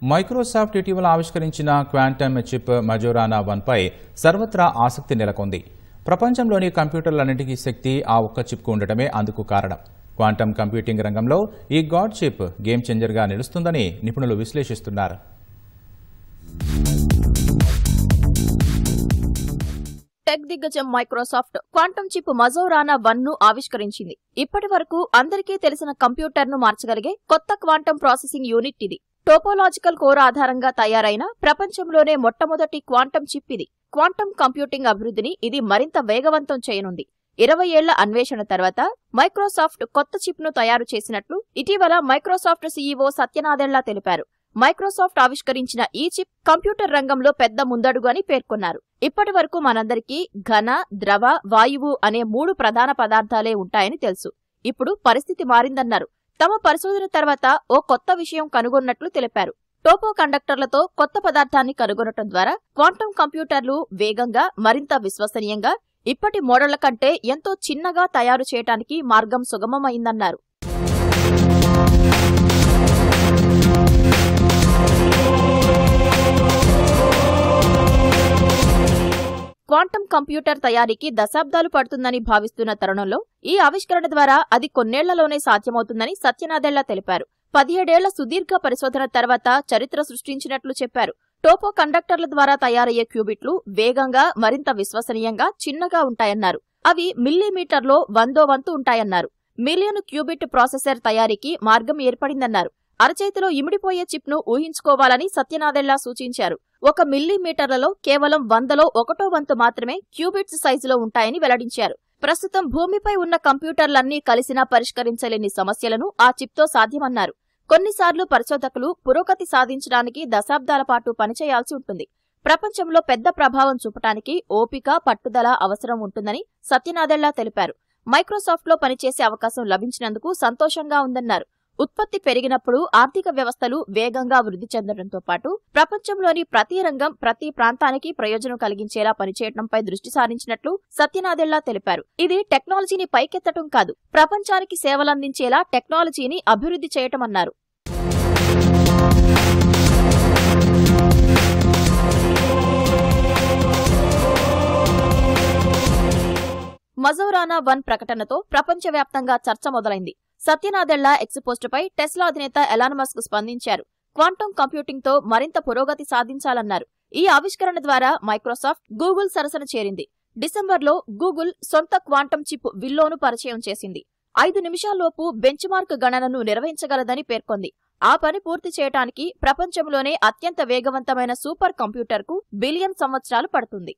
Microsoft ఇటీవల ఆవిష్కరించిన quantum chip మజోరానా 1 పై సర్వత్రా ఆసక్తి నెలకొంది. ప్రపంచంలోని కంప్యూటర్లన్నింటికీ శక్తి ఆ ఒక్క చిప్కు ఉండటమే అందుకు కారణం. క్వాంటమ్ కంప్యూటింగ్ రంగంలో ఈ గాడ్ చిప్ గేమ్ చేంజర్గా నిలుస్తుందని నిపుణులు విశ్లేషిస్తున్నారు. టెక్ దిగ్గజం మైక్రోసాఫ్ట్ క్వాంటమ్ చిప్ మజోరానా 1 ను ఆవిష్కరించింది. ఇప్పటి వరకు అందరికీ తెలిసిన కంప్యూటర్ను మార్చగలిగే కొత్త క్వాంటమ్ ప్రాసెసింగ్ యూనిట్ ఇది. టోపోలాజికల్ కోర్ ఆధారంగా తయారైన ప్రపంచంలోనే మొట్టమొదటి క్వాంటమ్ చిప్ ఇది. క్వాంటమ్ కంప్యూటింగ్ అభివృద్ధిని ఇది మరింత వేగవంతం చేయనుంది. 20 ఏళ్ల అన్వేషణ తర్వాత మైక్రోసాఫ్ట్ కొత్త చిప్ ను తయారు చేసినట్లు ఇటీవల మైక్రోసాఫ్ట్ సీఈఓ సత్య నాదెళ్ల తెలిపారు. మైక్రోసాఫ్ట్ ఆవిష్కరించిన ఈ చిప్ కంప్యూటర్ రంగంలో పెద్ద ముందడుగు అని పేర్కొన్నారు. ఇప్పటి వరకు మనందరికీ ఘన, ద్రవ, వాయువు అనే 3 ప్రధాన పదార్థాలే ఉంటాయని తెలుసు. ఇప్పుడు పరిస్థితి మారిందన్నారు. తమ పరిశోధన తర్వాత ఓ కొత్త విషయం కనుగొన్నట్లు తెలిపారు. టోపో కండక్టర్లతో కొత్త పదార్థాన్ని కనుగొనటం ద్వారా క్వాంటమ్ కంప్యూటర్లు వేగంగా, మరింత విశ్వసనీయంగా, ఇప్పటి మోడళ్ల కంటే ఎంతో చిన్నగా తయారు చేయడానికి మార్గం సుగమమైందన్నారు. క్వాంటమ్ కంప్యూటర్ తయారీకి దశాబ్దాలు పడుతుందని భావిస్తున్న తరుణంలో ఈ ఆవిష్కరణ ద్వారా అది కొన్నేళ్లలోనే సాధ్యమవుతుందని సత్య నాదెళ్ల తెలిపారు. 17 ఏళ్ల సుదీర్ఘ పరిశోధన తర్వాత చరిత్ర సృష్టించినట్లు చెప్పారు. టోపో కండక్టర్ల ద్వారా తయారయ్యే క్యూబిట్లు వేగంగా, మరింత విశ్వసనీయంగా, చిన్నగా ఉంటాయన్నారు. అవి మిల్లీమీటర్లో 100వ వంతు ఉంటాయన్నారు. మిలియన్ క్యూబిట్ ప్రాసెసర్ తయారీకి మార్గం ఏర్పడిందన్నారు. అరచేతిలో ఇమిడిపోయే చిప్ ను ఊహించుకోవాలని సత్య నాదెళ్ల సూచించారు. 1 మిల్లీమీటర్లలో కేవలం 100లో 1వ వంతు మాత్రమే క్యూబిట్స్ సైజులో ఉంటాయని వెల్లడించారు. ప్రస్తుతం భూమిపై ఉన్న కంప్యూటర్లన్నీ కలిసినా పరిష్కరించలేని సమస్యలను ఆ చిప్తో సాధ్యమన్నారు. కొన్నిసార్లు పరిశోధకులు పురోగతి సాధించడానికి దశాబ్దాల పాటు పనిచేయాల్సి ఉంటుంది. ప్రపంచంలో పెద్ద ప్రభావం చూపటానికి ఓపిక, పట్టుదల అవసరం ఉంటుందని సత్య నాదెళ్ల తెలిపారు. మైక్రోసాఫ్ట్లో పనిచేసే అవకాశం లభించినందుకు సంతోషంగా ఉందన్నారు. ఉత్పత్తి పెరిగినప్పుడు ఆర్థిక వ్యవస్థలు వేగంగా వృద్ధి చెందడంతో పాటు ప్రపంచంలోని ప్రతి రంగం, ప్రతి ప్రాంతానికి ప్రయోజనం కలిగించేలా పనిచేయడంపై దృష్టి సారించినట్లు సత్య నాదెళ్ల తెలిపారు. ఇది టెక్నాలజీని పైకెత్తడం కాదు, ప్రపంచానికి సేవలందించేలా టెక్నాలజీని అభివృద్ధి చేయటమన్నారు. మజోరానా 1 ప్రకటనతో ప్రపంచవ్యాప్తంగా చర్చ మొదలైంది. సత్య నాదెళ్ల ఎక్స్ పోస్టుపై టెస్లా అధినేత ఎలాన్ మస్క్ స్పందించారు. క్వాంటమ్ కంప్యూటింగ్ తో మరింత పురోగతి సాధించాలన్నారు. ఈ ఆవిష్కరణ ద్వారా మైక్రోసాఫ్ట్, గూగుల్ సరసన చేరింది. డిసెంబర్లో గూగుల్ సొంత క్వాంటమ్ చిప్ విల్లోను పరిచయం చేసింది. 5 నిమిషాల్లోపు బెంచ్ మార్క్ గణనను నిర్వహించగలదని పేర్కొంది. ఆ పని పూర్తి చేయడానికి ప్రపంచంలోనే అత్యంత వేగవంతమైన సూపర్ కంప్యూటర్కు బిలియన్ సంవత్సరాలు పడుతుంది.